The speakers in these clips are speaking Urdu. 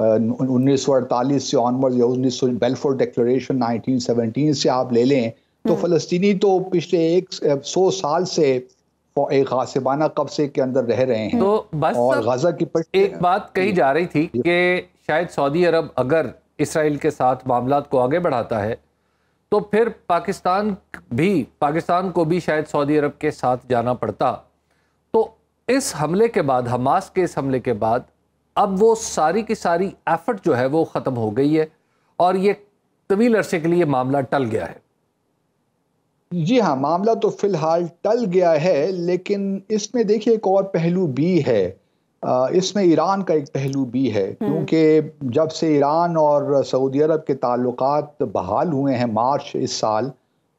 1948 سے آنورڈ یا 1900 بیلفور ڈیکلریشن 1917 سے آپ لے لیں تو فلسطینی تو پچھلے 100 سال سے ایک غاصبانہ قبضے کے اندر رہ رہے ہیں. تو بس اور غزہ کی ایک بات کہی جا رہی تھی کہ شاید سعودی عرب اگر اسرائیل کے ساتھ معاملات کو آگے بڑھاتا ہے تو پھر پاکستان کو بھی شاید سعودی عرب کے ساتھ جانا پڑتا. تو اس حملے کے بعد، حماس کے اس حملے کے بعد، اب وہ ساری کی ساری ایفرٹ جو ہے وہ ختم ہو گئی ہے اور یہ طویل عرصے کے لیے معاملہ ٹل گیا ہے. جی ہاں، معاملہ تو فی الحال ٹل گیا ہے، لیکن اس میں دیکھیے ایک اور پہلو بھی ہے. اس میں ایران کا ایک پہلو بھی ہے، کیونکہ جب سے ایران اور سعودی عرب کے تعلقات بحال ہوئے ہیں مارچ اس سال،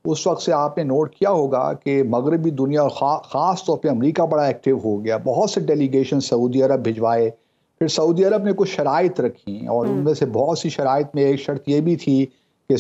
اس وقت سے آپ نے نوٹ کیا ہوگا کہ مغربی دنیا اور خاص طور پہ امریکہ بڑا ایکٹیو ہو گیا. بہت سے ڈیلیگیشن سعودی عرب بھجوائے. پھر سعودی عرب نے کچھ شرائط رکھی اور ان میں سے بہت سی شرائط میں ایک شرط یہ بھی تھی کہ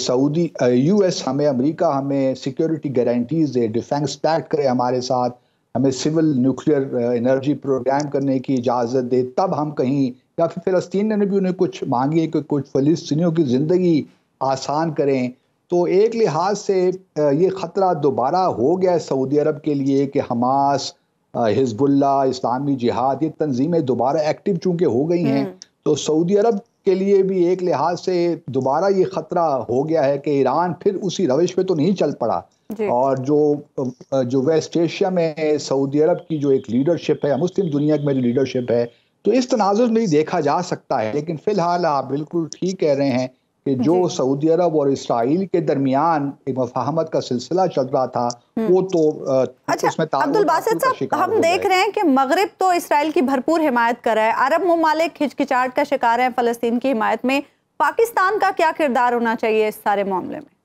یو ایس امریکہ ہمیں سیکیورٹی گارنٹیز دے، ڈیفینس پیکٹ کرے ہمارے ساتھ، ہمیں سول نیوکلیئر انرجی پروگرام کرنے کی اجازت دے، تب ہم کہیں، یا پھر فلسطین نے بھی انہیں کچھ مانگی کہ کچھ فلسطینیوں کی زندگی آسان کریں. تو ایک لحاظ سے یہ خطرہ دوبارہ ہو گیا ہے سعودی عرب کے لیے کہ حماس، حزب اللہ، اسلامی جہاد، یہ تنظیمیں دوبارہ ایکٹیو چونکہ ہو گئی ہیں، تو سعودی عرب کے لیے بھی ایک لحاظ سے دوبارہ یہ خطرہ ہو گیا ہے کہ ایران پھر اسی روش پہ تو نہیں چل پڑا. اور جو ویسٹ ایشیا میں سعودی عرب کی جو ایک لیڈرشپ ہے، مسلم دنیا میں جو لیڈرشپ ہے، تو اس تناظر میں دیکھا جا سکتا ہے. لیکن فی الحال آپ بالکل ٹھیک کہہ رہے ہیں کہ جو سعودی عرب اور اسرائیل کے درمیان ایک مفاہمت کا سلسلہ چل رہا تھا، وہ تو اس میں عبدالباسط صاحب، ہم دیکھ رہے ہیں کہ مغرب تو اسرائیل کی بھرپور حمایت کر رہا ہے، عرب ممالک ہچکچاہٹ کا شکار ہیں فلسطین کی حمایت میں. پاکستان کا کیا کردار ہونا چاہیے اس سارے معاملے میں؟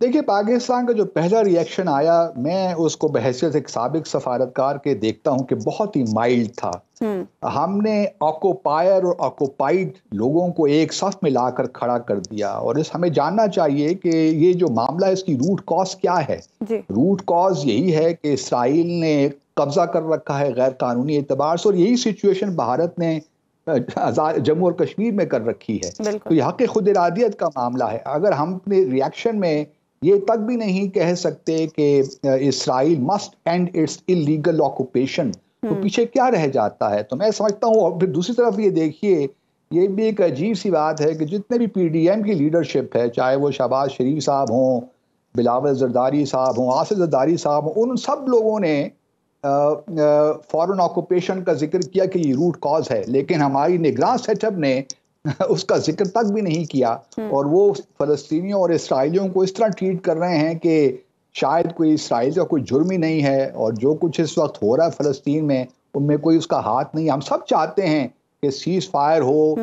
دیکھیے، پاکستان کا جو پہلا ری ایکشن آیا، میں اس کو بحیثیت ایک سابق سفارتکار کے دیکھتا ہوں کہ بہت ہی مائلڈ تھا. ہم نے آکوپائر اور آکوپائڈ لوگوں کو ایک صف میں لا کر کھڑا کر دیا، اور ہمیں جاننا چاہیے کہ یہ جو معاملہ ہے اس کی روٹ کاز کیا ہے. روٹ کاز یہی ہے کہ اسرائیل نے قبضہ کر رکھا ہے غیر قانونی اعتبار سے، اور یہی سچویشن بھارت نے جموں اور کشمیر میں کر رکھی ہے. تو یہ حق خود ارادیت کا معاملہ ہے. اگر ہم اپنے ری ایکشن میں یہ تک بھی نہیں کہہ سکتے کہ Israel must end its illegal occupation, تو پیچھے کیا رہ جاتا ہے؟ تو میں سمجھتا ہوں. اور پھر دوسری طرف یہ دیکھیے، یہ بھی ایک عجیب سی بات ہے کہ جتنے بھی پی ڈی ایم کی لیڈرشپ ہے، چاہے وہ شہباز شریف صاحب ہوں، بلاول زرداری صاحب ہوں، آصف زرداری صاحب ہوں، ان سب لوگوں نے فورن آکوپیشن کا ذکر کیا کہ یہ روٹ کاز ہے، لیکن ہماری نگراں سیٹ اپ نے اس کا ذکر تک بھی نہیں کیا. اور وہ فلسطینیوں اور اسرائیلیوں کو اس طرح ٹریٹ کر رہے ہیں کہ شاید کوئی اسرائیل کا کوئی جرم ہی نہیں ہے، اور جو کچھ اس وقت ہو رہا ہے فلسطین میں ان میں کوئی اس کا ہاتھ نہیں. ہم سب چاہتے ہیں کہ سیز فائر ہو،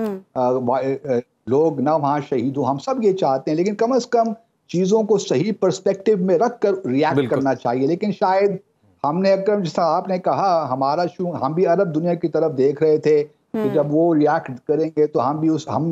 لوگ نہ وہاں شہید ہو، ہم سب یہ چاہتے ہیں، لیکن کم از کم چیزوں کو صحیح پرسپیکٹو میں رکھ کر ریاکٹ کرنا چاہیے. لیکن شاید ہم نے، اکرم جیسا آپ نے کہا، ہم بھی عرب دنیا کی طرف دیکھ رہے تھے کہ جب وہ ریاکٹ کریں گے تو ہم بھی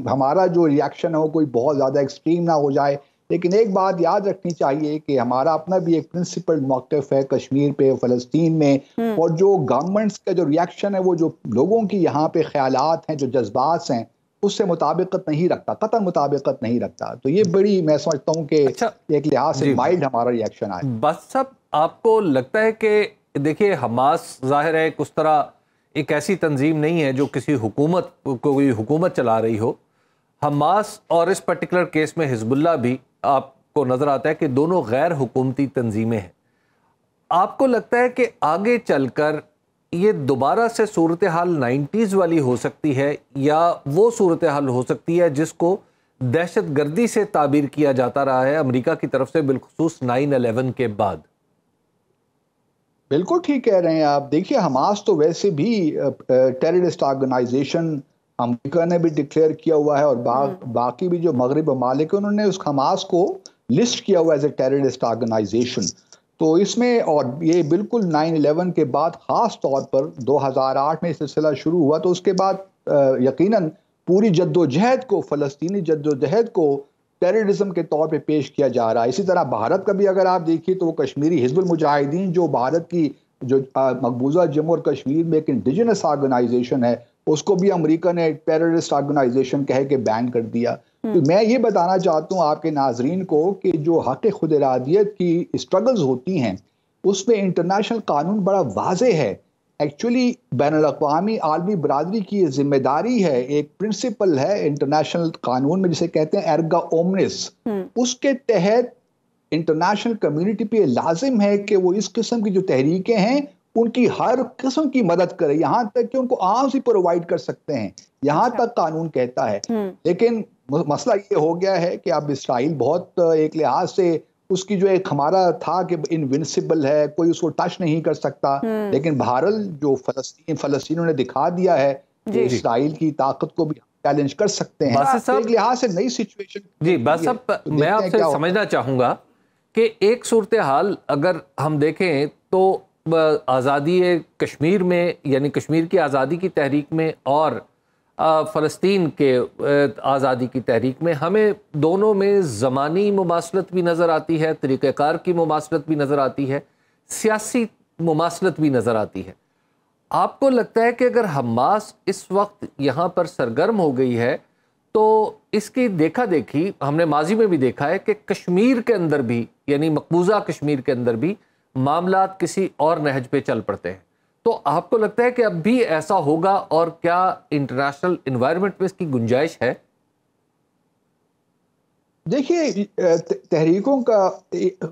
ہمارا جو ریاکشن ہے وہ کوئی بہت زیادہ ایکسٹریم نہ ہو جائے. لیکن ایک بات یاد رکھنی چاہیے کہ ہمارا اپنا بھی ایک پرنسپل موقف ہے کشمیر پہ، فلسطین میں، اور جو گورنمنٹس کا جو ریاکشن ہے، وہ جو لوگوں کی یہاں پہ خیالات ہیں، جو جذبات ہیں، اس سے مطابقت نہیں رکھتا، قطعا مطابقت نہیں رکھتا. تو یہ بڑی، میں سمجھتا ہوں کہ ایک لحاظ سے مائلڈ ہمارا ریاکشن آئے. بس صاحب، آپ کو لگتا ہے کہ دیکھیے حماس ظاہر ہے اس طرح ایک ایسی تنظیم نہیں ہے جو کسی کوئی حکومت چلا رہی ہو. حماس اور اس پرٹیکولر کیس میں حزب اللہ بھی آپ کو نظر آتا ہے کہ دونوں غیر حکومتی تنظیمیں ہیں. آپ کو لگتا ہے کہ آگے چل کر یہ دوبارہ سے صورتحال 90s والی ہو سکتی ہے، یا وہ صورتحال ہو سکتی ہے جس کو دہشت گردی سے تعبیر کیا جاتا رہا ہے امریکہ کی طرف سے، بالخصوص 9/11 کے بعد؟ بالکل ٹھیک کہہ رہے ہیں آپ. دیکھیے، حماس تو ویسے بھی ٹیررسٹ آرگنائزیشن امریکہ نے بھی ڈکلیئر کیا ہوا ہے، اور باقی بھی جو مغرب ممالک ہیں انہوں نے اس حماس کو لسٹ کیا ہوا ہے ایز اے ٹیررسٹ آرگنائزیشن. تو اس میں، اور یہ بالکل 9/11 کے بعد، خاص طور پر 2008 میں سلسلہ شروع ہوا، تو اس کے بعد یقیناً پوری جدوجہد کو، فلسطینی جدوجہد کو ٹیررزم کے طور پہ پیش کیا جا رہا ہے. اسی طرح بھارت کا بھی اگر آپ دیکھیے تو وہ کشمیری حزب المجاہدین، جو بھارت کی جو مقبوضہ جموں اور کشمیر میں ایک انڈیجنس آرگنائزیشن ہے، اس کو بھی امریکہ نے ٹیررسٹ آرگنائزیشن کہہ کے بین کر دیا. تو میں یہ بتانا چاہتا ہوں آپ کے ناظرین کو کہ جو حق خود ارادیت کی اسٹرگلز ہوتی ہیں اس میں انٹرنیشنل قانون بڑا واضح ہے. ایکچولی بین الاقوامی عالمی برادری کی یہ ذمہ داری ہے, ایک پرنسپل ہے انٹرنیشنل قانون میں جسے کہتے ہیں ایرگا اومنس, اس کے تحت انٹرنیشنل کمیونٹی پہ لازم ہے کہ وہ اس قسم کی جو تحریکیں ہیں ان کی ہر قسم کی مدد کرے, یہاں تک کہ ان کو آرمز بھی پرووائڈ کر سکتے ہیں, یہاں تک قانون کہتا ہے. لیکن مسئلہ یہ ہو گیا ہے کہ اب اسرائیل بہت ایک لحاظ سے اس کی جو ایک ہمارا تھا کہ انونسیبل ہے, کوئی اس کو ٹچ نہیں کر سکتا, لیکن بہرحال جو فلسطینیوں نے دکھا دیا ہے کہ اسرائیل کی طاقت کو بھی چیلنج کر سکتے ہیں. ایک لحاظ سے نئی سچویشن. جی باسط صاحب, میں آپ سے سمجھنا چاہوں گا کہ ایک صورتحال اگر ہم دیکھیں تو آزادی کشمیر میں, یعنی کشمیر کی آزادی کی تحریک میں اور فلسطین کے آزادی کی تحریک میں ہمیں دونوں میں زمانی مماثلت بھی نظر آتی ہے, طریقہ کار کی مماثلت بھی نظر آتی ہے, سیاسی مماثلت بھی نظر آتی ہے. آپ کو لگتا ہے کہ اگر حماس اس وقت یہاں پر سرگرم ہو گئی ہے تو اس کی دیکھا دیکھی ہم نے ماضی میں بھی دیکھا ہے کہ کشمیر کے اندر بھی, یعنی مقبوضہ کشمیر کے اندر بھی معاملات کسی اور نہج پہ چل پڑتے ہیں, تو آپ کو لگتا ہے کہ اب بھی ایسا ہوگا اور کیا انٹرنیشنل انوائرمنٹ میں اس کی گنجائش ہے؟ دیکھیے تحریکوں کا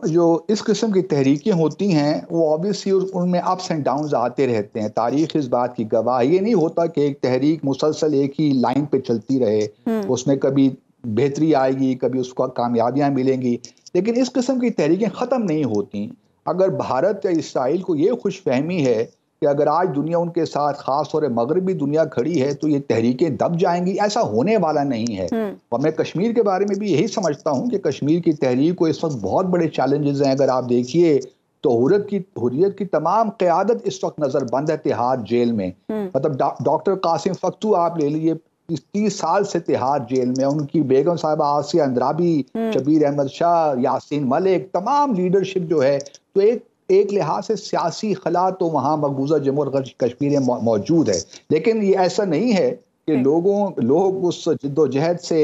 جو اس قسم کی تحریکیں ہوتی ہیں وہ آبویسلی ان میں اپس اینڈ ڈاؤنز آتے رہتے ہیں. تاریخ اس بات کی گواہ, یہ نہیں ہوتا کہ ایک تحریک مسلسل ایک ہی لائن پہ چلتی رہے, اس میں کبھی بہتری آئے گی, کبھی اس کو کامیابیاں ملیں گی, لیکن اس قسم کی تحریکیں ختم نہیں ہوتی. اگر بھارت یا اسرائیل کو یہ خوش فہمی ہے کہ اگر آج دنیا ان کے ساتھ, خاص طور مغربی دنیا کھڑی ہے تو یہ تحریکیں دب جائیں گی, ایسا ہونے والا نہیں ہے. اور میں کشمیر کے بارے میں بھی یہی سمجھتا ہوں کہ کشمیر کی تحریک کو اس وقت بہت بڑے چیلنجز ہیں. اگر آپ دیکھیے تو حریت کی تمام قیادت اس وقت نظر بند ہے تہاڑ جیل میں. مطلب ڈاکٹر قاسم فختو آپ لے لیجیے, 30 سال سے تہاڑ جیل میں, ان کی بیگم صاحبہ آسیہ اندرابی, شبیر احمد شاہ, یاسین ملک, تمام لیڈرشپ جو ہے, تو ایک لحاظ سے سیاسی خلا تو وہاں مقبوضہ جموں اور کشمیر میں موجود ہے. لیکن یہ ایسا نہیں ہے کہ لوگ اس جد و جہد سے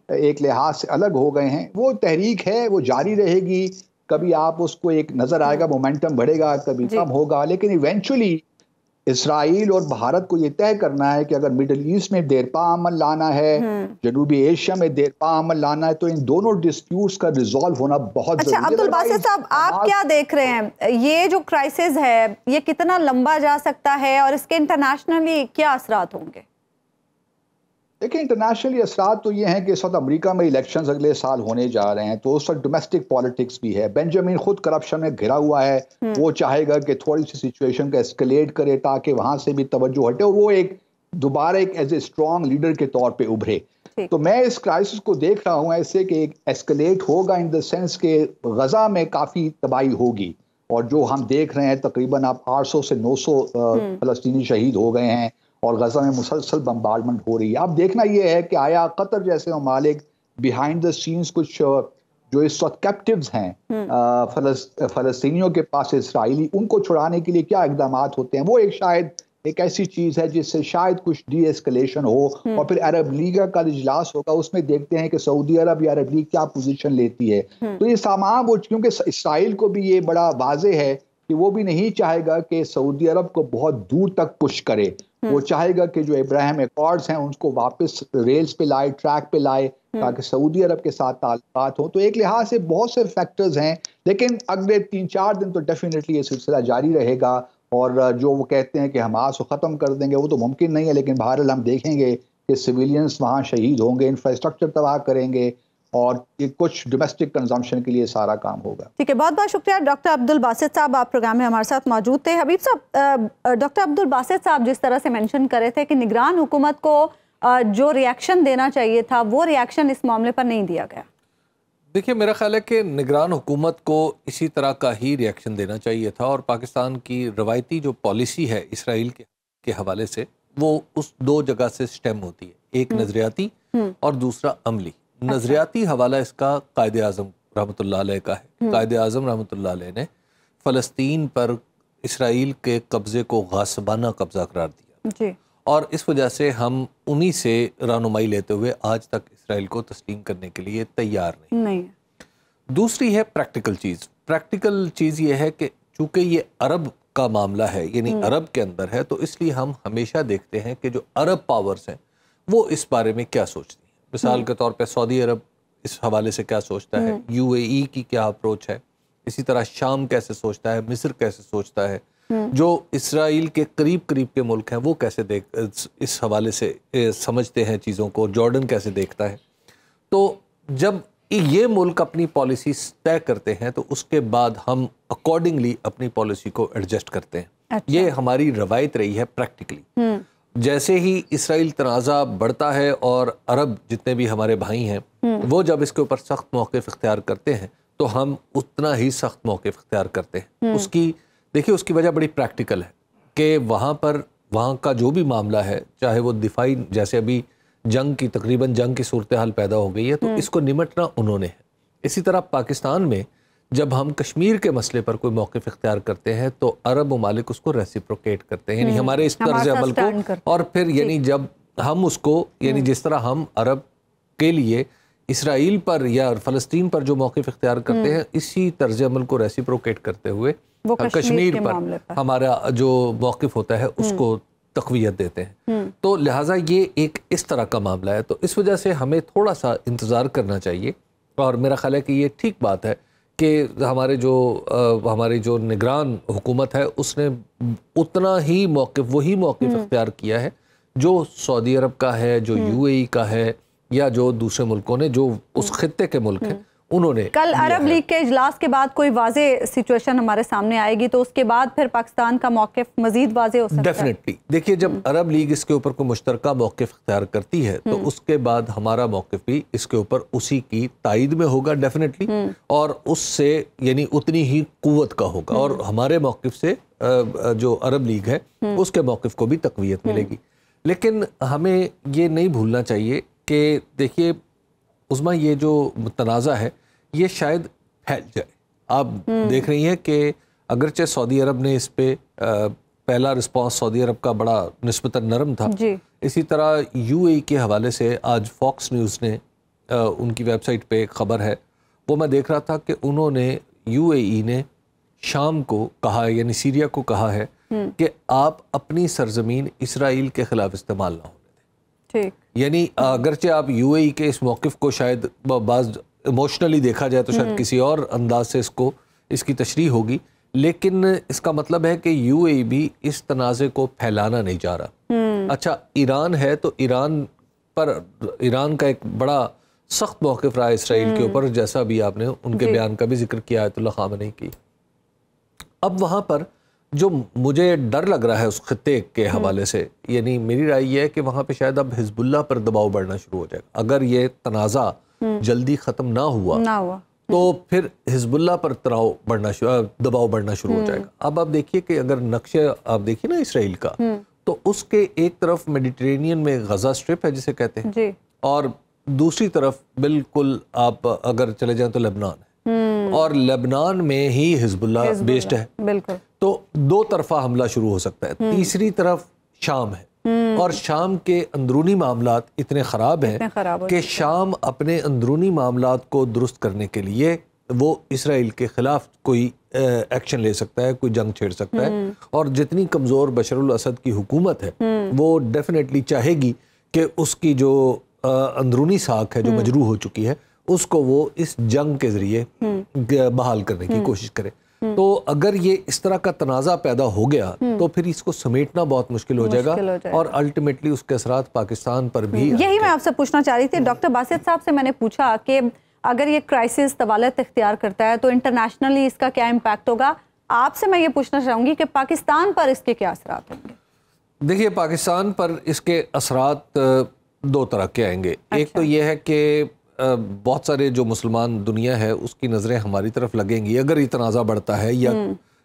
ایک لحاظ سے الگ ہو گئے ہیں. وہ تحریک ہے, وہ جاری رہے گی. کبھی آپ اس کو ایک نظر آئے گا, مومنٹم بڑھے گا, کبھی کم ہوگا, لیکن ایونچولی اسرائیل اور بھارت کو یہ طے کرنا ہے کہ اگر مڈل ایسٹ میں دیرپا عمل لانا ہے, جنوبی ایشیا میں دیرپا عمل لانا ہے, تو ان دونوں ڈسپیوٹس کا ریزالو ہونا بہت ضروری ہے. اچھا عبدالباسط صاحب, آپ کیا دیکھ رہے ہیں, یہ جو کرائسس ہے یہ کتنا لمبا جا سکتا ہے اور اس کے انٹرنیشنلی کیا اثرات ہوں گے؟ دیکھیں انٹرنیشنلی اثرات تو یہ ہیں کہ اس وقت امریکہ میں الیکشنز اگلے سال ہونے جا رہے ہیں, تو اس وقت ڈومیسٹک پالیٹکس بھی ہے. بینجامن خود کرپشن میں گھرا ہوا ہے, وہ چاہے گا کہ تھوڑی سی سچویشن کا اسکلیٹ کرے تاکہ وہاں سے بھی توجہ ہٹے اور وہ ایک دوبارہ ایک ایز اے اسٹرانگ لیڈر کے طور پہ ابھرے. تو میں اس کرائسس کو دیکھ رہا ہوں ایسے کہ ایک ایسکلیٹ ہوگا ان دا سینس کہ غزہ میں کافی تباہی ہوگی, اور جو ہم دیکھ رہے ہیں تقریباً اب 800 سے 900 فلسطینی شہید ہو گئے ہیں اور غزہ میں مسلسل بمبارڈمنٹ ہو رہی ہے. اب دیکھنا یہ ہے کہ آیا قطر جیسے ممالک بیہائنڈ دا سینز کچھ جو اس وقت کیپٹیوز ہیں فلسطینیوں کے پاس اسرائیلی, ان کو چھڑانے کے لیے کیا اقدامات ہوتے ہیں. وہ شاید ایک ایسی چیز ہے جس سے شاید کچھ ڈی ایسکلیشن ہو. اور پھر عرب لیگ کا اجلاس ہوگا, اس میں دیکھتے ہیں کہ سعودی عرب یا عرب لیگ کیا پوزیشن لیتی ہے. تو یہ سامان وہ, کیونکہ اسرائیل کو بھی یہ بڑا واضح ہے کہ وہ بھی نہیں چاہے گا کہ سعودی عرب کو بہت دور تک پش کرے. وہ چاہے گا کہ جو ابراہیم ایکارڈز ہیں ان کو واپس ریلز پہ لائے, ٹریک پہ لائے, تاکہ سعودی عرب کے ساتھ تعلقات ہوں. تو ایک لحاظ سے بہت سے فیکٹرز ہیں, لیکن اگلے 3-4 دن تو ڈیفینیٹلی یہ سلسلہ جاری رہے گا. اور جو وہ کہتے ہیں کہ حماس کو ختم کر دیں گے وہ تو ممکن نہیں ہے, لیکن بہرحال ہم دیکھیں گے کہ سویلینز وہاں شہید ہوں گے, انفراسٹرکچر تباہ کریں گے, اور کچھ ڈومیسٹک کنزمپشن کے لیے سارا کام ہوگا. ٹھیک ہے, بہت بہت شکریہ ڈاکٹر عبدالباسط صاحب, آپ پروگرام میں ہمارے ساتھ موجود تھے. حبیب صاحب, ڈاکٹر عبدالباسط صاحب جس طرح سے مینشن کر رہے تھے کہ نگران حکومت کو جو ریاکشن دینا چاہیے تھا وہ ریاکشن اس معاملے پر نہیں دیا گیا. دیکھیے میرا خیال ہے کہ نگران حکومت کو اسی طرح کا ہی ریاکشن دینا چاہیے تھا, اور پاکستان کی روایتی جو پالیسی ہے اسرائیل کے حوالے سے وہ اس 2 جگہ سے سٹیم ہوتی ہے, ایک نظریاتی اور دوسرا عملی. نظریاتی حوالہ اس کا قائد اعظم رحمۃ اللہ علیہ کا ہے. قائد اعظم رحمۃ اللہ علیہ نے فلسطین پر اسرائیل کے قبضے کو غاصبانہ قبضہ قرار دیا, اور اس وجہ سے ہم انہی سے رہنمائی لیتے ہوئے آج تک اسرائیل کو تسلیم کرنے کے لیے تیار نہیں۔ دوسری ہے پریکٹیکل چیز۔ پریکٹیکل چیز یہ ہے کہ چونکہ یہ عرب کا معاملہ ہے، یعنی عرب کے اندر ہے، تو اس لیے ہم ہمیشہ دیکھتے ہیں کہ جو عرب پاورز ہیں وہ اس بارے میں کیا سوچتی ہیں۔ مثال کے طور پہ سعودی عرب اس حوالے سے کیا سوچتا ہے، یو اے ای کی کیا اپروچ ہے، اسی طرح شام کیسے سوچتا ہے، مصر کیسے سوچتا ہے، جو اسرائیل کے قریب کے ملک ہیں وہ کیسے اس حوالے سے سمجھتے ہیں چیزوں کو، جارڈن کیسے دیکھتا ہے۔ تو جب یہ ملک اپنی پالیسی طے کرتے ہیں تو اس کے بعد ہم اکارڈنگلی اپنی پالیسی کو ایڈجسٹ کرتے ہیں۔ یہ ہماری روایت رہی ہے پریکٹیکلی۔ جیسے ہی اسرائیل تنازع بڑھتا ہے اور عرب جتنے بھی ہمارے بھائی ہیں وہ جب اس کے اوپر سخت موقف اختیار کرتے ہیں تو ہم اتنا ہی سخت موقف اختیار کرتے ہیں۔ اس کی وجہ بڑی پریکٹیکل ہے کہ وہاں کا جو بھی معاملہ ہے، چاہے وہ دفاعی، جیسے ابھی تقریباً جنگ کی صورتحال پیدا ہو گئی ہے تو اس کو نمٹنا انہوں نے ہے۔ اسی طرح پاکستان میں جب ہم کشمیر کے مسئلے پر کوئی موقف اختیار کرتے ہیں تو عرب ممالک اس کو ریسیپروکیٹ کرتے ہیں، یعنی ہمارے اس طرز عمل کو، اور پھر یعنی جب ہم اس کو، یعنی جس طرح ہم عرب کے لیے اسرائیل پر یا فلسطین پر جو موقف اختیار کرتے ہیں، اسی طرز عمل کو ریسیپروکیٹ کرتے ہوئے کشمیر پر ہمارا جو موقف ہوتا ہے اس کو تقویت دیتے ہیں۔ تو لہٰذا یہ ایک اس طرح کا معاملہ ہے، تو اس وجہ سے ہمیں تھوڑا سا انتظار کرنا چاہیے، اور میرا خیال ہے کہ یہ ٹھیک بات ہے کہ ہماری جو نگران حکومت ہے اس نے اتنا ہی وہی موقف اختیار کیا ہے جو سعودی عرب کا ہے، جو یو اے ای کا ہے، یا جو دوسرے ملکوں نے، جو اس خطے کے ملک ہیں انہوں نے۔ کل عرب لیگ کے اجلاس کے بعد کوئی واضح سچویشن ہمارے سامنے آئے گی تو اس کے بعد پھر پاکستان کا موقف مزید واضح ہو سکتا ہے؟ ڈیفینیٹلی۔ دیکھیے، جب عرب لیگ اس کے اوپر کوئی مشترکہ موقف اختیار کرتی ہے تو اس کے بعد ہمارا موقف بھی اس کے اوپر اسی کی تائید میں ہوگا ڈیفینیٹلی، اور اس سے یعنی اتنی ہی قوت کا ہوگا، اور ہمارے موقف سے جو عرب لیگ ہے اس کے موقف کو بھی تقویت ملے گی۔ لیکن ہمیں یہ نہیں بھولنا چاہیے کہ دیکھیے عظمیٰ، یہ جو تنازع ہے یہ شاید پھیل جائے۔ آپ دیکھ رہی ہیں کہ اگرچہ سعودی عرب نے اس پہ پہلا رسپانس سعودی عرب کا بڑا نسبتاً نرم تھا، اسی طرح یو اے ای کے حوالے سے آج فاکس نیوز نے ان کی ویب سائٹ پہ ایک خبر ہے، وہ میں دیکھ رہا تھا کہ انہوں نے یو اے ای نے شام کو کہا ہے، یعنی سیریا کو کہا ہے کہ آپ اپنی سرزمین اسرائیل کے خلاف استعمال نہ ہونے دیں۔ یعنی اگرچہ آپ یو اے ای کے اس موقف کو شاید بعض ایموشنلی دیکھا جائے تو شاید کسی اور انداز سے اس کی تشریح ہوگی، لیکن اس کا مطلب ہے کہ یو اے ای بھی اس تنازع کو پھیلانا نہیں چاہ رہا۔ اچھا، ایران ہے تو ایران کا ایک بڑا سخت موقف رہا ہے اسرائیل کے اوپر، جیسا بھی آپ نے ان کے بیان کا بھی ذکر کیا آیت اللہ خامنہ نے کی۔ اب وہاں پر جو مجھے ڈر لگ رہا ہے اس خطے کے حوالے سے، یعنی میری رائے یہ ہے کہ وہاں پہ شاید اب حزب اللہ پر دباؤ بڑھنا شروع ہو جائے گا۔ اگر یہ تنازع جلدی ختم نہ ہوا تو پھر حزب اللہ پر دباؤ بڑھنا شروع ہو جائے گا۔ اب آپ دیکھیے کہ اگر نقشہ آپ دیکھیے نا اسرائیل کا، تو اس کے ایک طرف میڈیٹرینین میں غزہ اسٹرپ ہے جسے کہتے ہیں، اور دوسری طرف بالکل آپ اگر چلے جائیں تو لبنان ہے، اور لبنان میں ہی حزب اللہ بیسڈ ہے، تو دو طرفہ حملہ شروع ہو سکتا ہے۔ تیسری طرف شام ہے، اور شام کے اندرونی معاملات اتنے خراب ہیں کہ شام اپنے اندرونی معاملات کو درست کرنے کے لیے وہ اسرائیل کے خلاف کوئی ایکشن لے سکتا ہے، کوئی جنگ چھیڑ سکتا ہے، اور جتنی کمزور بشار الاسد کی حکومت ہے وہ ڈیفینیٹلی چاہے گی کہ اس کی جو اندرونی ساکھ ہے جو مجروح ہو چکی ہے اس کو وہ اس جنگ کے ذریعے بحال کرنے کی کوشش کرے۔ تو اگر یہ اس طرح کا تنازع پیدا ہو گیا تو پھر اس کو سمیٹنا بہت مشکل ہو جائے گا، اور الٹیمیٹلی اس کے اثرات پاکستان پر بھی۔ یہی میں آپ سے پوچھنا چاہ رہی تھی ڈاکٹر باسط صاحب سے، میں نے پوچھا کہ اگر یہ کرائسس طوالت اختیار کرتا ہے تو انٹرنیشنلی اس کا کیا امپیکٹ ہوگا؟ آپ سے میں یہ پوچھنا چاہوں گی کہ پاکستان پر اس کے کیا اثرات ہوں گے؟ دیکھیے، پاکستان پر اس کے اثرات دو طرح کے آئیں گے۔ ایک تو یہ ہے کہ بہت سارے جو مسلمان دنیا ہے اس کی نظریں ہماری طرف لگیں گی اگر یہ تنازع بڑھتا ہے، یا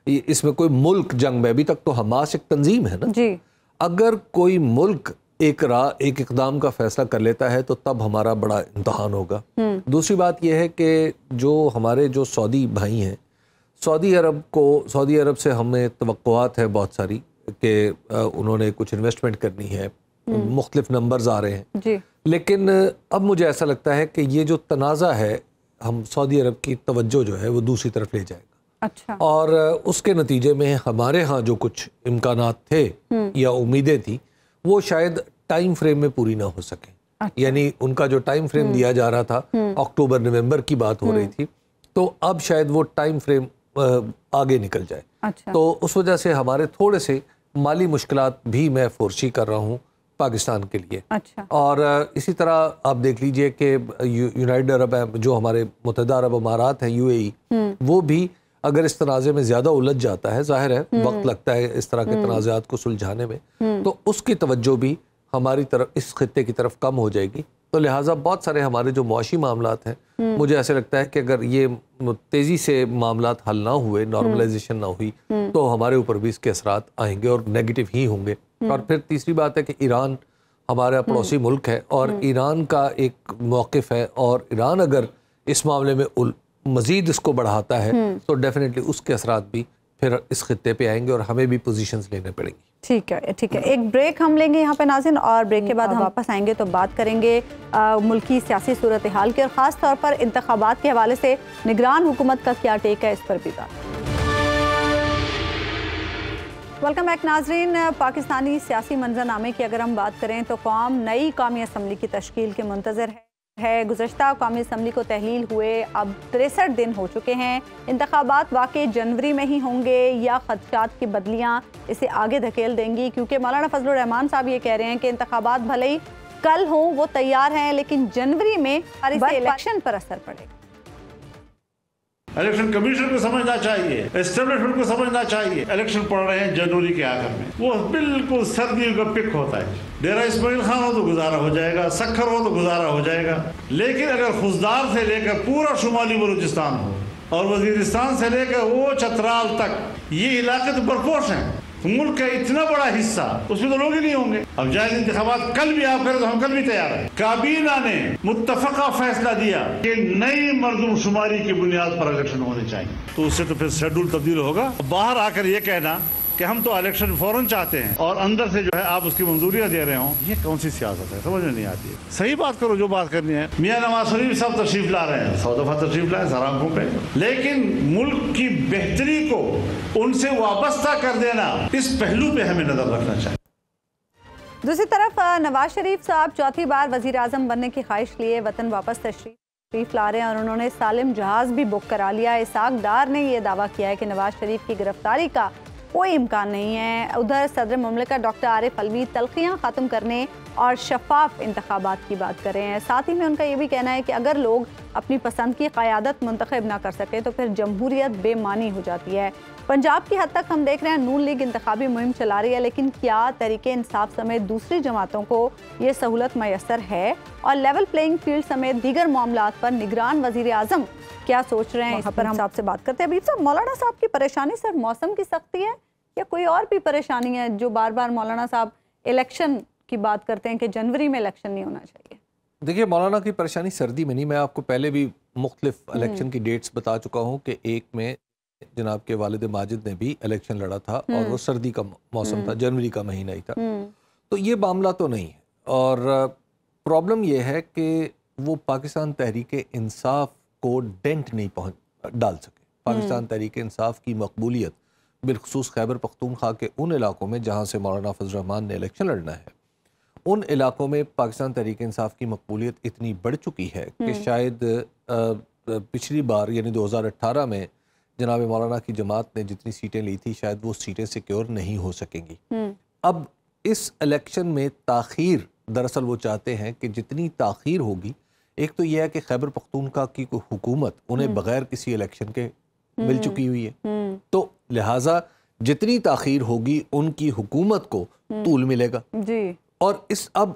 اس میں کوئی ملک جنگ میں، ابھی تک تو حماس ایک تنظیم ہے نا، اگر کوئی ملک ایک اقدام کا فیصلہ کر لیتا ہے تو تب ہمارا بڑا امتحان ہوگا۔ دوسری بات یہ ہے کہ جو ہمارے سعودی بھائی ہیں، سعودی عرب سے ہمیں توقعات ہے بہت ساری کہ انہوں نے کچھ انویسٹمنٹ کرنی ہے، مختلف نمبرز آ رہے ہیں جی، لیکن اب مجھے ایسا لگتا ہے کہ یہ جو تنازع ہے ہم سعودی عرب کی توجہ جو ہے وہ دوسری طرف لے جائے گا، اچھا، اور اس کے نتیجے میں ہمارے ہاں جو کچھ امکانات تھے یا امیدیں تھیں وہ شاید ٹائم فریم میں پوری نہ ہو سکیں. یعنی ان کا جو ٹائم فریم دیا جا رہا تھا اکتوبر نومبر کی بات ہو رہی تھی، تو اب شاید وہ ٹائم فریم آگے نکل جائے. تو اس وجہ سے ہمارے تھوڑے سے مالی مشکلات بھی میں فورسی کر رہا ہوں پاکستان کے لیے. اور اسی طرح آپ دیکھ لیجئے کہ یونائیٹڈ عرب جو ہمارے متحدہ عرب امارات ہیں UAE، وہ بھی اگر اس تنازع میں زیادہ الجھ جاتا ہے، ظاہر ہے وقت لگتا ہے اس طرح کے تنازعات کو سلجھانے میں، تو اس کی توجہ بھی ہماری طرف اس خطے کی طرف کم ہو جائے گی. تو لہٰذا بہت سارے ہمارے جو معاشی معاملات ہیں مجھے ایسے لگتا ہے کہ اگر یہ تیزی سے معاملات حل نہ ہوئے، نارملائزیشن نہ ہوئی، تو ہمارے اوپر بھی اس کے اثرات آئیں گے اور نیگیٹو ہی ہوں گے. اور پھر تیسری بات ہے کہ ایران ہمارا پڑوسی ملک ہے اور ایران کا ایک موقف ہے، اور ایران اگر اس معاملے میں مزید اس کو بڑھاتا ہے تو ڈیفینیٹلی اس کے اثرات بھی پھر اس خطے پہ آئیں گے اور ہمیں بھی پوزیشنز لینے پڑیں گی. ٹھیک ہے، ٹھیک ہے. ایک بریک ہم لیں گے یہاں پہ ناظرین، اور بریک کے بعد ہم واپس آئیں گے تو بات کریں گے ملکی سیاسی صورتحال کی، اور خاص طور پر انتخابات کے حوالے سے نگران حکومت کا کیا ٹیک ہے، اس پر بھی بات. ویلکم بیک ناظرین. پاکستانی سیاسی منظرنامے کی اگر ہم بات کریں تو قوم نئی قومی اسمبلی کی تشکیل کے منتظر ہے. گزشتہ قومی اسمبلی کو تحلیل ہوئے اب 63 دن ہو چکے ہیں. انتخابات واقعی جنوری میں ہی ہوں گے یا خدشات کی بدلیاں اسے آگے دھکیل دیں گی؟ کیونکہ مولانا فضل الرحمان صاحب یہ کہہ رہے ہیں کہ انتخابات بھلے ہی کل ہوں، وہ تیار ہیں، لیکن جنوری میں الیکشن پر اثر پڑے گا. الیکشن کمیشن کو سمجھنا چاہیے، اسٹیبلشمنٹ کو سمجھنا چاہیے. الیکشن پڑ رہے ہیں جنوری کے آخر میں، وہ بالکل سردیوں کا پک ہوتا ہے. ڈیرہ اسماعیل خان ہو تو گزارا ہو جائے گا، سکھر ہو تو گزارا ہو جائے گا. لیکن اگر خزدار سے لے کر پورا شمالی بلوچستان ہو اور وزیرستان سے لے کر وہ چترال تک، یہ علاقے تو برپوش ہیں، ملک کا اتنا بڑا حصہ، اس میں تو لوگ ہی نہیں ہوں گے. اب جائز انتخابات کل بھی آپ کریں تو ہم کل بھی تیار ہیں. کابینہ نے متفقہ فیصلہ دیا کہ نئی مردم شماری کی بنیاد پر الیکشن ہونے چاہیے، تو اس سے تو پھر شیڈول تبدیل ہوگا. باہر آ کر یہ کہنا کہ ہم تو الیکشن فوراً چاہتے ہیں اور اندر سے جو ہے آپ اس کی منظوریاں دے رہے ہوں، یہ کون سی سیاست ہے؟ سمجھ میں نہیں آتی ہے. صحیح بات کرو جو بات کرنی ہے. میاں نواز شریف صاحب تشریف لا رہے ہیں، 100 دفعہ تشریف لائیں سراموں پہ، لیکن ملک کی بہتری کو ان سے وابستہ کر دینا، اس پہلو پہ ہمیں نظر رکھنا چاہیے. دوسری طرف نواز شریف صاحب چوتھی بار وزیر اعظم بننے کی خواہش لیے وطن واپس تشریف لا رہے ہیں، اور انہوں نے سالم جہاز بھی بک کرا لیا. اسحاق ڈار نے یہ دعویٰ کیا ہے کہ نواز شریف کی گرفتاری کا کوئی امکان نہیں ہے. ادھر صدر مملکت ڈاکٹر عارف علوی تلخیاں ختم کرنے اور شفاف انتخابات کی بات کر رہے ہیں. ساتھ ہی میں ان کا یہ بھی کہنا ہے کہ اگر لوگ اپنی پسند کی قیادت منتخب نہ کر سکے تو پھر جمہوریت بے معنی ہو جاتی ہے. پنجاب کی حد تک ہم دیکھ رہے ہیں نون لیگ انتخابی مہم چلا رہی ہے، لیکن کیا تحریک انصاف سمیت دوسری جماعتوں کو یہ سہولت میسر ہے؟ اور لیول پلینگ فیلڈ سمیت دیگر معاملات پر نگران وزیر اعظم کیا سوچ رہے ہیں؟ اس پر ہم آپ سے بات کرتے ہیں. حبیب صاحب، مولانا صاحب کی پریشانی صرف موسم کی سختی ہے یا کوئی اور بھی پریشانی ہے جو بار بار مولانا صاحب الیکشن کی بات کرتے ہیں کہ جنوری میں الیکشن نہیں ہونا چاہیے؟ دیکھیے، مولانا کی پریشانی سردی میں نہیں، میں آپ کو پہلے بھی مختلف الیکشن کی ڈیٹس بتا چکا ہوں کہ ایک میں جناب کے والد ماجد نے بھی الیکشن لڑا تھا اور وہ سردی کا موسم تھا، جنوری کا مہینہ ہی تھا. تو یہ معاملہ تو نہیں ہے، اور پرابلم یہ ہے کہ وہ پاکستان تحریک انصاف کو ڈینٹ نہیں ڈال سکے. پاکستان تحریک انصاف کی مقبولیت بالخصوص خیبر پختونخوا کے ان علاقوں میں جہاں سے مولانا فضل الرحمان نے الیکشن لڑنا ہے، ان علاقوں میں پاکستان تحریک انصاف کی مقبولیت اتنی بڑھ چکی ہے کہ شاید پچھلی بار یعنی 2018 میں جناب مولانا کی جماعت نے جتنی سیٹیں لی تھی شاید وہ سیٹیں سیکیور نہیں ہو سکیں گی. اب اس الیکشن میں تاخیر، دراصل وہ چاہتے ہیں کہ جتنی تاخیر ہوگی، ایک تو یہ ہے کہ خیبر پختونخوا کی حکومت انہیں بغیر کسی الیکشن کے مل چکی ہوئی ہے، تو لہٰذا جتنی تاخیر ہوگی ان کی حکومت کو طول ملے گا. اور اس اب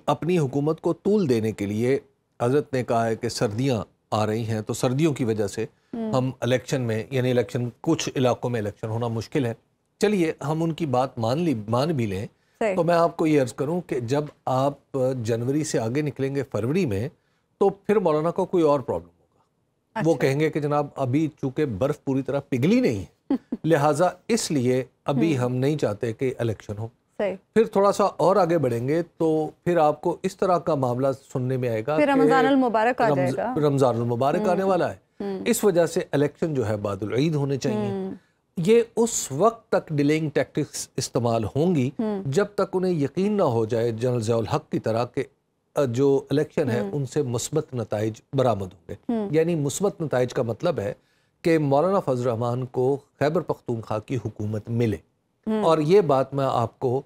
اپنی حکومت کو طول دینے کے لیے حضرت نے کہا ہے کہ سردیاں آ رہی ہیں، تو سردیوں کی وجہ سے ہم الیکشن میں یعنی الیکشن کچھ علاقوں میں الیکشن ہونا مشکل ہے. چلیے ہم ان کی بات مان بھی لیں، تو میں آپ کو یہ عرض کروں کہ جب آپ جنوری سے آگے نکلیں گے فروری میں، تو پھر مولانا کو کوئی اور پرابلم ہوگا. وہ کہیں گے کہ جناب ابھی چونکہ برف پوری طرح پگھلی نہیں ہے لہٰذا اس لیے ابھی ہم نہیں چاہتے کہ الیکشن ہو. پھر تھوڑا سا اور آگے بڑھیں گے تو پھر آپ کو اس طرح کا معاملہ سننے میں آئے گا کہ رمضان المبارک آ جائے گا. رمضان المبارک آنے والا ہے, اس وجہ سے الیکشن جو ہے بعد العید ہونے چاہیے. یہ اس وقت تک ڈیلیئنگ ٹیکٹکس استعمال ہوں گی جب تک انہیں یقین نہ ہو جائے جنرل ضیاء الحق کی طرح کہ جو الیکشن ہے ان سے مثبت نتائج برآمد ہوں گے. یعنی مثبت نتائج کا مطلب ہے کہ مولانا فضل الرحمان کو خیبر پختونخوا کی حکومت ملے. اور یہ بات میں آپ کو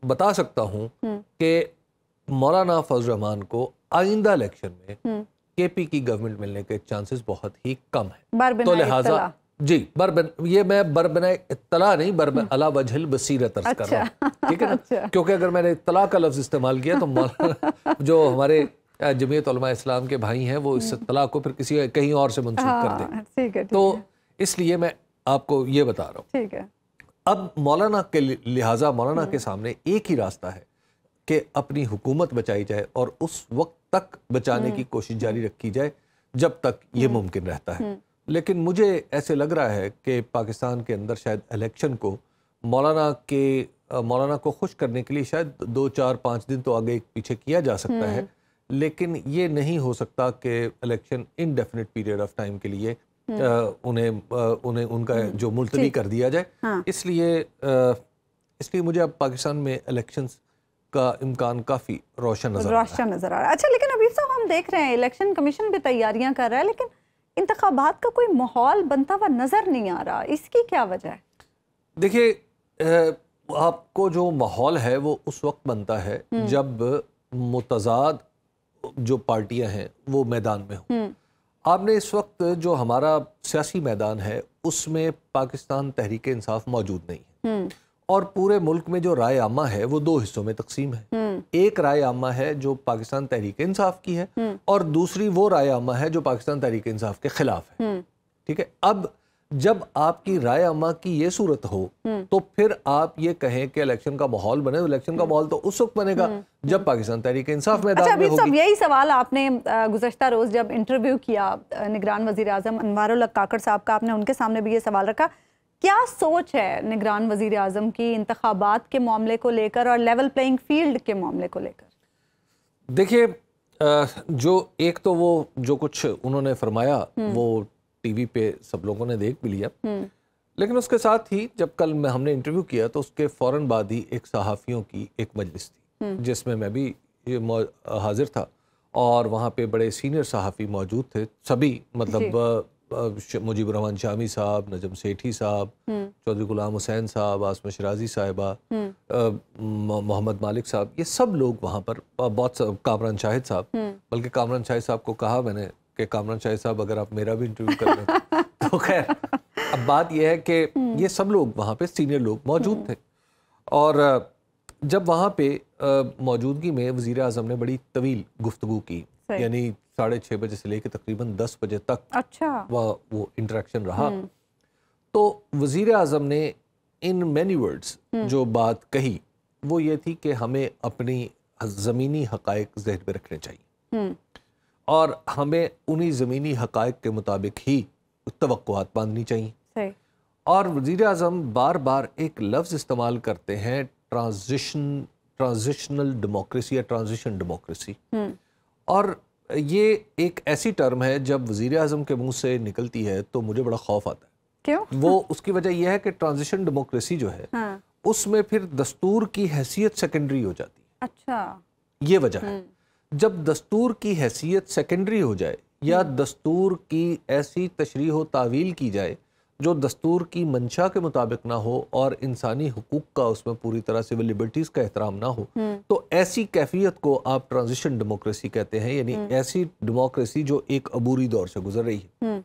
بتا سکتا ہوں کہ مولانا فضل الرحمان کو آئندہ الیکشن میں کے پی کی گورنمنٹ ملنے کے چانسز بہت ہی کم ہیں. تو لہٰذا جی یہ میں بربنا اطلاع نہیں علی وجہ البصیرت عرض کر رہا ہوں, ٹھیک ہے نا, کیونکہ اگر میں نے اطلاع کا لفظ استعمال کیا تو جو ہمارے جمعیت علماء اسلام کے بھائی ہیں وہ اس اطلاع کو پھر کسی کہیں اور سے منسوخ کر دیں. تو اس لیے میں آپ کو یہ بتا رہا ہوں. ٹھیک ہے. اب مولانا کے لہٰذا مولانا کے سامنے ایک ہی راستہ ہے کہ اپنی حکومت بچائی جائے اور اس وقت تک بچانے کی کوشش جاری رکھی جائے جب تک یہ ممکن رہتا ہے. لیکن مجھے ایسے لگ رہا ہے کہ پاکستان کے اندر شاید الیکشن کو مولانا کو خوش کرنے کے لیے شاید 2 4 5 دن تو آگے پیچھے کیا جا سکتا ہے, لیکن یہ نہیں ہو سکتا کہ election indefinite period of time کے لیے انہیں ان کا جو ملتوی کر دیا جائے. اس لیے مجھے اب پاکستان میں الیکشنز کا امکان کافی روشن نظر آ رہا ہے. اچھا, لیکن ابھی صاحب ہم دیکھ رہے ہیں الیکشن کمیشن بھی تیاریاں کر رہا ہے لیکن انتخابات کا کوئی ماحول بنتا ہوا نظر نہیں آ رہا, اس کی کیا وجہ ہے؟ دیکھیے آپ کو جو ماحول ہے وہ اس وقت بنتا ہے جب متضاد جو پارٹیاں ہیں وہ میدان میں ہوں. آپ نے اس وقت جو ہمارا سیاسی میدان ہے اس میں پاکستان تحریک انصاف موجود نہیں ہے, اور پورے ملک میں جو رائے عامہ ہے وہ 2 حصوں میں تقسیم ہے. ایک رائے عامہ ہے جو پاکستان تحریک انصاف کی ہے اور دوسری وہ رائے عامہ ہے جو پاکستان تحریک انصاف کے خلاف ہے. ٹھیک ہے, اب جب آپ کی رائے عامہ کی یہ صورت ہو تو پھر آپ یہ کہیں کہ الیکشن کا ماحول بنے, الیکشن کا ماحول تو اس وقت بنے گا جب پاکستان تحریک انصاف میدان میں ہوگی. یہی سوال آپ نے گزشتہ روز جب انٹرویو کیا نگران وزیر اعظم انوار الحق کاکڑ صاحب کا, آپ نے ان کے سامنے بھی یہ سوال رکھا. کیا سوچ ہے نگران وزیر اعظم کی انتخابات کے معاملے کو لے کر اور لیول پلینگ فیلڈ کے معاملے کو لے کر؟ دیکھیے جو ایک تو وہ جو کچھ انہوں نے فرمایا وہ ٹی وی پہ سب لوگوں نے دیکھ بھی لیا, لیکن اس کے ساتھ ہی جب کل ہم نے انٹرویو کیا تو اس کے فوراً بعد ہی ایک صحافیوں کی ایک مجلس تھی جس میں بھی حاضر تھا, اور وہاں پہ بڑے سینئر صحافی موجود تھے سبھی, مطلب مجیب الرحمان شامی صاحب, نجم سیٹھی صاحب, چودھری غلام حسین صاحب, عاصمہ شرازی صاحبہ, محمد مالک صاحب, یہ سب لوگ وہاں پر, بہت کامران شاہد صاحب, بلکہ کامران شاہد صاحب کو کہا میں نے کہ کامران شاہد صاحب اگر آپ میرا بھی انٹرویو کر لیں تو خیر. اب بات یہ ہے کہ یہ سب لوگ وہاں پہ سینئر لوگ موجود تھے, اور جب وہاں پہ موجودگی میں وزیر اعظم نے بڑی طویل گفتگو کی, یعنی 6:30 بجے سے لے کے تقریباً 10 بجے تک وہ انٹریکشن رہا. تو وزیر اعظم نے ان مینی ورڈز جو بات کہی وہ یہ تھی کہ ہمیں اپنی زمینی حقائق ذہن میں رکھنے چاہیے اور ہمیں انہی زمینی حقائق کے مطابق ہی توقعات باندھنی چاہیے. اور وزیر اعظم بار بار ایک لفظ استعمال کرتے ہیں ٹرانزیشنل ڈیموکریسی یا ٹرانزیشن ڈیموکریسی, اور یہ ایک ایسی ٹرم ہے جب وزیر اعظم کے منہ سے نکلتی ہے تو مجھے بڑا خوف آتا ہے. کیوں؟ وہ اس کی وجہ یہ ہے کہ ٹرانزیشن ڈیموکریسی جو ہے اس میں پھر دستور کی حیثیت سیکنڈری ہو جاتی ہے. اچھا, یہ وجہ ہے. جب دستور کی حیثیت سیکنڈری ہو جائے یا دستور کی ایسی تشریح و تعویل کی جائے جو دستور کی منشا کے مطابق نہ ہو اور انسانی حقوق کا اس میں پوری طرح سول لبرٹیز کا احترام نہ ہو, تو ایسی کیفیت کو آپ ٹرانزیشن ڈیموکریسی کہتے ہیں, یعنی ایسی ڈیموکریسی جو ایک عبوری دور سے گزر رہی ہے.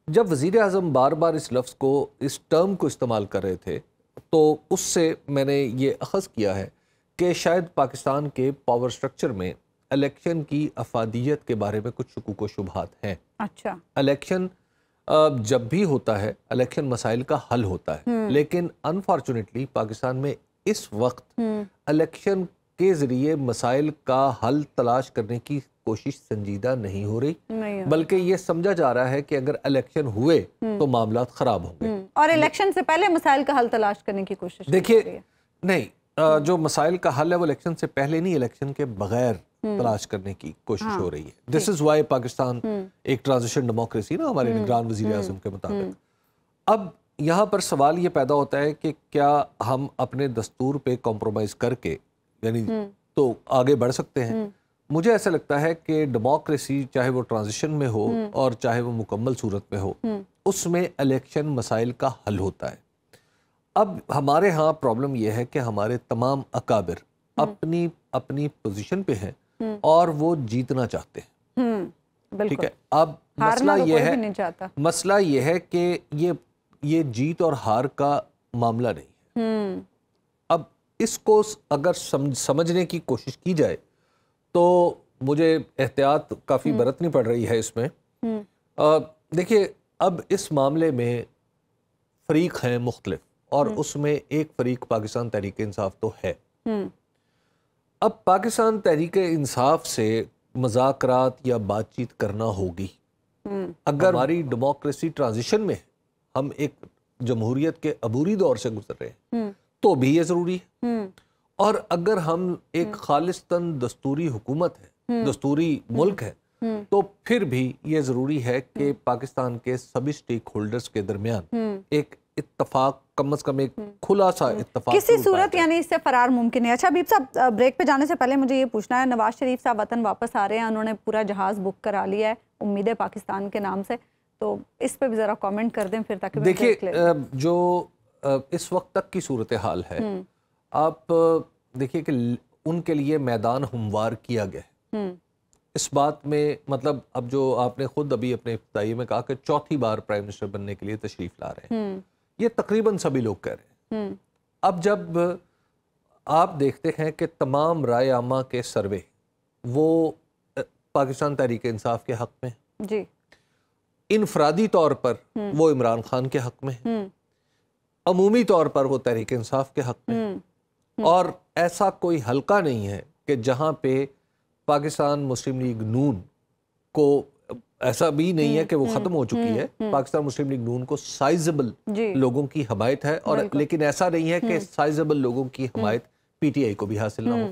جب وزیر اعظم بار بار اس لفظ کو, اس ٹرم کو استعمال کر رہے تھے تو اس سے میں نے یہ اخذ کیا ہے کہ شاید پاکستان کے پاور سٹرکچر میں الیکشن کی افادیت کے بارے میں کچھ شکوک و شبہات ہیں. اچھا, الیکشن جب بھی ہوتا ہے الیکشن مسائل کا حل ہوتا ہے, لیکن انفارچونیٹلی پاکستان میں اس وقت الیکشن کے ذریعے مسائل کا حل تلاش کرنے کی کوشش سنجیدہ نہیں ہو رہی، بلکہ یہ سمجھا جا رہا ہے کہ اگر الیکشن ہوئے تو معاملات خراب ہوں گے، اور الیکشن سے پہلے مسائل کا حل تلاش کرنے کی کوشش دیکھیے نہیں، جو مسائل کا حل ہے وہ الیکشن سے پہلے نہیں، الیکشن کے بغیر تلاش کرنے کی کوشش ہو رہی ہے. دس از وائی پاکستان ایک ٹرانزیشن ڈیموکریسی نا ہمارے نگران وزیر اعظم کے مطابق. اب یہاں پر سوال یہ پیدا ہوتا ہے کہ کیا ہم اپنے دستور پہ کمپرومائز کر کے یعنی تو آگے بڑھ سکتے ہیں؟ مجھے ایسا لگتا ہے کہ ڈیموکریسی چاہے وہ ٹرانزیشن میں ہو اور چاہے وہ مکمل صورت میں ہو، اس میں الیکشن مسائل کا حل ہوتا ہے. اب ہمارے ہاں پرابلم یہ ہے کہ ہمارے تمام اکابر اپنی اپنی پوزیشن پہ ہیں اور وہ جیتنا چاہتے ہیں. ٹھیک ہے، اب مسئلہ یہ ہے کہ یہ جیت اور ہار کا معاملہ نہیں ہے. اب اس کو اگر سمجھنے کی کوشش کی جائے تو مجھے احتیاط کافی برتنی پڑ رہی ہے اس میں. دیکھیے اب اس معاملے میں فریق ہیں مختلف، اور اس میں ایک فریق پاکستان تحریک انصاف تو ہے. اب پاکستان تحریک انصاف سے مذاکرات یا بات چیت کرنا ہوگی. اگر ہماری ڈیموکریسی ٹرانزیشن میں ہم ایک جمہوریت کے عبوری دور سے گزر رہے ہیں تو بھی یہ ضروری ہے، اور اگر ہم ایک خالصتاً دستوری حکومت ہے، دستوری ملک ہے، تو پھر بھی یہ ضروری ہے کہ پاکستان کے سبھی سٹیک ہولڈرز کے درمیان ایک اتفاق، کم از کم ایک کھلا سا اتفاق کسی صورت یعنی اس سے فرار ممکن ہے. اچھا حبیب صاحب، بریک پہ جانے سے پہلے مجھے یہ پوچھنا ہے، نواز شریف صاحب وطن واپس آ رہے ہیں، انہوں نے پورا جہاز بک کرا لیا ہے امید پاکستان کے نام سے، تو اس پہ بھی ذرا کامنٹ کر دیں پھر تاکہ دیکھیے جو اس وقت تک کی صورتحال ہے، آپ دیکھیے کہ ان کے لیے میدان ہموار کیا گیا ہے. اس بات میں مطلب اب جو آپ نے خود ابھی اپنے ابتدائی میں کہا کہ چوتھی بار پرائم منسٹر بننے کے لیے تشریف لا رہے ہیں، یہ تقریباً سبھی لوگ کہہ رہے ہیں. اب جب آپ دیکھتے ہیں کہ تمام رائے عامہ کے سروے وہ پاکستان تحریک انصاف کے حق میں جی، انفرادی طور پر وہ عمران خان کے حق میں ہیں، عمومی طور پر وہ تحریک انصاف کے حق میں، اور ایسا کوئی حلقہ نہیں ہے کہ جہاں پہ پاکستان مسلم لیگ نون کو، ایسا بھی نہیں ہے کہ وہ ختم ہو چکی ہے، پاکستان مسلم لیگ نون کو سائزبل لوگوں کی حمایت ہے، اور لیکن ایسا نہیں ہے کہ سائزبل لوگوں کی حمایت پی ٹی آئی کو بھی حاصل نہ ہو.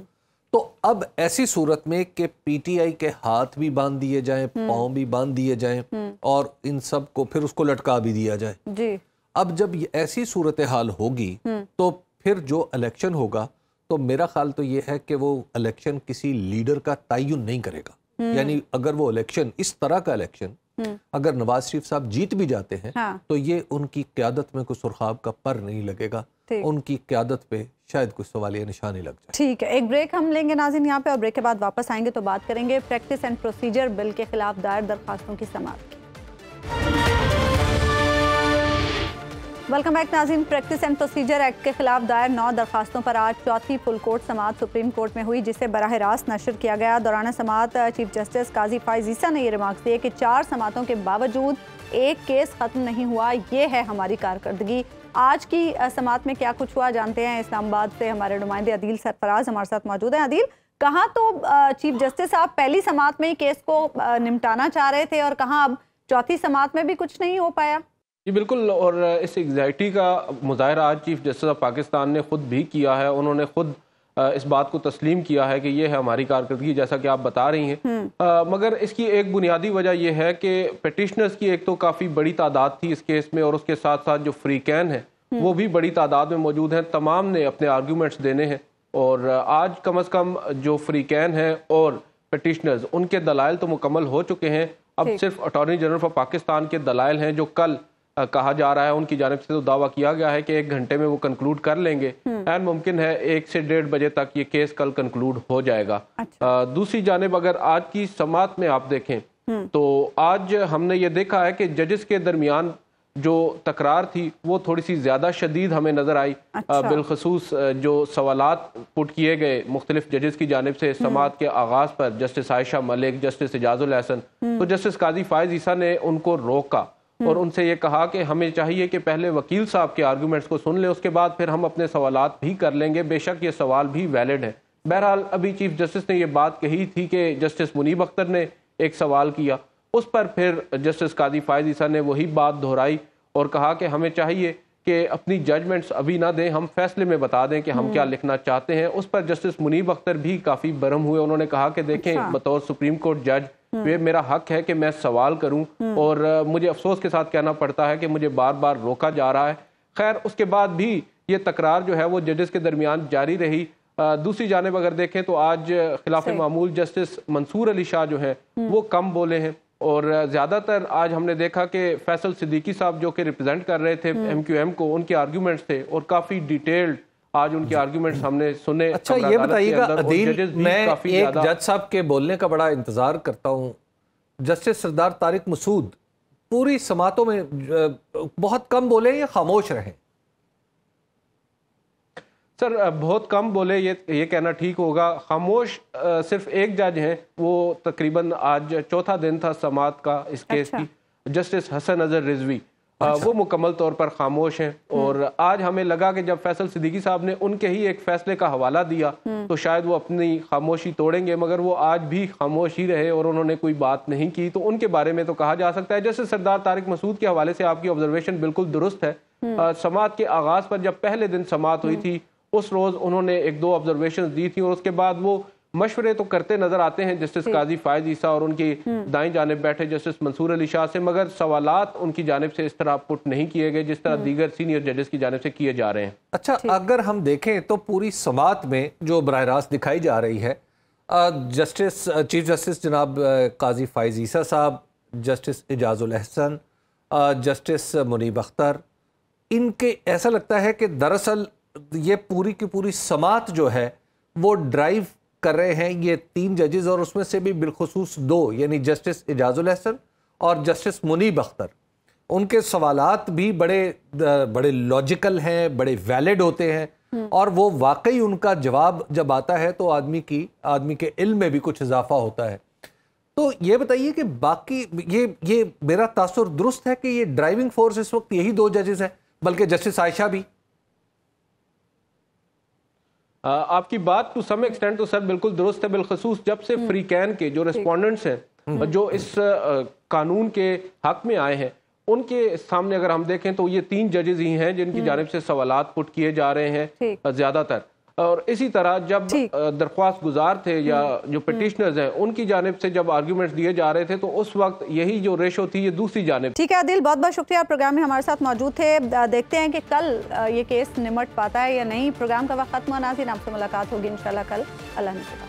تو اب ایسی صورت میں کہ پی ٹی آئی کے ہاتھ بھی باندھ دیے جائیں، پاؤں بھی باندھ دیے جائیں، اور ان سب کو پھر اس کو لٹکا بھی دیا جائے. اب جب ایسی صورتحال ہوگی تو پھر جو الیکشن ہوگا تو میرا خیال تو یہ ہے کہ وہ الیکشن کسی لیڈر کا تعین نہیں کرے گا. یعنی اگر وہ الیکشن اس طرح کا الیکشن اگر نواز شریف صاحب جیت بھی جاتے ہیں تو یہ ان کی قیادت میں کوئی سرخاب کا پر نہیں لگے گا، ان کی قیادت پہ شاید کچھ سوالیہ نشانی لگ جائے. ٹھیک ہے، ایک بریک ہم لیں گے ناظرین یہاں پہ، اور بریک کے بعد واپس آئیں گے تو بات کریں گے پریکٹس اینڈ پروسیجر بل کے خلاف دائر درخواستوں کی سماعت کی. ویلکم بیک ناظرین. پریکٹس اینڈ پروسیجر ایکٹ کے خلاف دائر 9 درخواستوں پر آج چوتھی فل کورٹ سماعت سپریم کورٹ میں ہوئی، جسے براہ راست نشر کیا گیا. دوران سماعت چیف جسٹس قاضی فائز عیسیٰ نے یہ ریمارکس دیے کہ 4 سماعتوں کے باوجود ایک کیس ختم نہیں ہوا، یہ ہے ہماری کارکردگی. آج کی سماعت میں کیا کچھ ہوا جانتے ہیں. اسلام آباد سے ہمارے نمائندے عدیل سرفراز ہمارے ساتھ موجود ہیں. عدیل، کہاں تو چیف جسٹس صاحب پہلی سماعت میں ہی کیس کو نمٹانا چاہ رہے تھے، اور کہاں اب چوتھی سماعت میں بھی کچھ نہیں ہو پایا؟ جی بالکل، اور اس ایگزائٹی کا مظاہرہ آج چیف جسٹس آف پاکستان نے خود بھی کیا ہے. انہوں نے خود اس بات کو تسلیم کیا ہے کہ یہ ہے ہماری کارکردگی، جیسا کہ آپ بتا رہی ہیں. مگر اس کی ایک بنیادی وجہ یہ ہے کہ پیٹیشنرز کی ایک تو کافی بڑی تعداد تھی اس کیس میں، اور اس کے ساتھ ساتھ جو فریقین ہیں وہ بھی بڑی تعداد میں موجود ہیں. تمام نے اپنے آرگیومنٹس دینے ہیں، اور آج کم از کم جو فریقین ہیں اور پیٹیشنرز ان کے دلائل تو مکمل ہو چکے ہیں. اب صرف اٹارنی جنرل آف پاکستان کے دلائل ہیں جو کل کہا جا رہا ہے، ان کی جانب سے تو دعویٰ کیا گیا ہے کہ 1 گھنٹے میں وہ کنکلوڈ کر لیں گے، اینڈ ممکن ہے 1 سے 1.5 بجے تک یہ کیس کل کنکلوڈ ہو جائے گا. دوسری جانب اگر آج کی سماعت میں آپ دیکھیں تو آج ہم نے یہ دیکھا ہے کہ ججز کے درمیان جو تکرار تھی وہ تھوڑی سی زیادہ شدید ہمیں نظر آئی. بالخصوص جو سوالات پٹ کیے گئے مختلف ججز کی جانب سے سماعت کے آغاز پر، جسٹس عائشہ ملک، جسٹس اعجاز الحسن، تو جسٹس قاضی فائز عیسیٰ نے ان کو روکا اور ان سے یہ کہا کہ ہمیں چاہیے کہ پہلے وکیل صاحب کے آرگومنٹس کو سن لیں، اس کے بعد پھر ہم اپنے سوالات بھی کر لیں گے. بے شک یہ سوال بھی ویلڈ ہے، بہرحال ابھی چیف جسٹس نے یہ بات کہی تھی کہ جسٹس منیب اختر نے ایک سوال کیا، اس پر پھر جسٹس قاضی فائز عیسیٰ نے وہی بات دہرائی اور کہا کہ ہمیں چاہیے کہ اپنی ججمنٹس ابھی نہ دیں، ہم فیصلے میں بتا دیں کہ ہم کیا لکھنا چاہتے ہیں۔ اس پر جسٹس منیب اختر بھی کافی برہم ہوئے، انہوں نے کہا کہ دیکھیں بطور سپریم کورٹ جج یہ میرا حق ہے کہ میں سوال کروں، اور مجھے افسوس کے ساتھ کہنا پڑتا ہے کہ مجھے بار بار روکا جا رہا ہے۔ خیر اس کے بعد بھی یہ تکرار جو ہے وہ ججز کے درمیان جاری رہی۔ دوسری جانب اگر دیکھیں تو آج خلاف معمول جسٹس منصور علی شاہ جو ہیں وہ کم بولے ہیں، اور زیادہ تر آج ہم نے دیکھا کہ فیصل صدیقی صاحب جو کہ ریپرزینٹ کر رہے تھے ایم کیو ایم کو، ان کے آرگیومنٹس تھے اور کافی ڈیٹیلڈ آج ان کے آرگیومنٹس ہم نے سنے۔ اچھا یہ بتائیے گا عدیل، میں ایک جج صاحب کے بولنے کا بڑا انتظار کرتا ہوں، جسٹس سردار طارق مسعود پوری سماعتوں میں بہت کم بولے یا خاموش رہے؟ سر بہت کم بولے یہ کہنا ٹھیک ہوگا، خاموش صرف ایک جج ہیں، وہ تقریباً آج چوتھا دن تھا سماعت کا اس کیس کی، جسٹس حسن اظہر رضوی، وہ مکمل طور پر خاموش ہیں۔ اور آج ہمیں لگا کہ جب فیصل صدیقی صاحب نے ان کے ہی ایک فیصلے کا حوالہ دیا تو شاید وہ اپنی خاموشی توڑیں گے، مگر وہ آج بھی خاموش ہی رہے اور انہوں نے کوئی بات نہیں کی، تو ان کے بارے میں تو کہا جا سکتا ہے۔ جیسے سردار طارق مسعود کے حوالے سے آپ کی آبزرویشن بالکل درست ہے، سماعت کے آغاز پر جب پہلے دن سماعت ہوئی تھی اس روز انہوں نے ایک دو آبزرویشنز دی تھی، اور اس کے بعد وہ مشورے تو کرتے نظر آتے ہیں جسٹس قاضی فائز عیسیٰ اور ان کی دائیں جانب بیٹھے جسٹس منصور علی شاہ سے، مگر سوالات ان کی جانب سے اس طرح پٹ نہیں کیے گئے جس طرح دیگر سینئر ججز کی جانب سے کیے جا رہے ہیں۔ اچھا اگر ہم دیکھیں تو پوری سماعت میں جو براہ راست دکھائی جا رہی ہے، چیف جسٹس جناب قاضی فائز عیسیٰ صاحب، جسٹس اعجاز الاحسن، جسٹس منیب اختر، ان کے ایسا لگتا ہے کہ دراصل یہ پوری کی پوری سماعت جو ہے وہ ڈرائیو کر رہے ہیں یہ تین ججز، اور اس میں سے بھی بالخصوص دو یعنی جسٹس اعجاز الاحسن اور جسٹس منیب اختر، ان کے سوالات بھی بڑے لاجیکل ہیں، بڑے ویلڈ ہوتے ہیں، اور وہ واقعی ان کا جواب جب آتا ہے تو آدمی کے علم میں بھی کچھ اضافہ ہوتا ہے۔ تو یہ بتائیے کہ باقی یہ میرا تاثر درست ہے کہ یہ ڈرائیونگ فورس اس وقت یہی دو ججز ہیں، بلکہ جسٹس عائشہ بھی؟ آپ کی بات ٹو سم ایکسٹینٹ تو سر بالکل درست ہے، بالخصوص جب سے فری کین کے جو ریسپونڈنٹس ہیں جو اس قانون کے حق میں آئے ہیں، ان کے سامنے اگر ہم دیکھیں تو یہ تین ججز ہی ہیں جن کی جانب سے سوالات پٹ کیے جا رہے ہیں زیادہ تر، اور اسی طرح جب درخواست گزار تھے یا جو پٹیشنرز ہیں ان کی جانب سے جب آرگیومنٹس دیے جا رہے تھے تو اس وقت یہی جو ریشو تھی یہ دوسری جانب۔ ٹھیک ہے عادل، بہت بہت شکریہ، پروگرام میں ہمارے ساتھ موجود تھے۔ دیکھتے ہیں کہ کل یہ کیس نمٹ پاتا ہے یا نہیں۔ پروگرام کا وقت ختم ہوا، ناظرین آپ سے ملاقات ہوگی انشاءاللہ کل۔ اللہ حافظ۔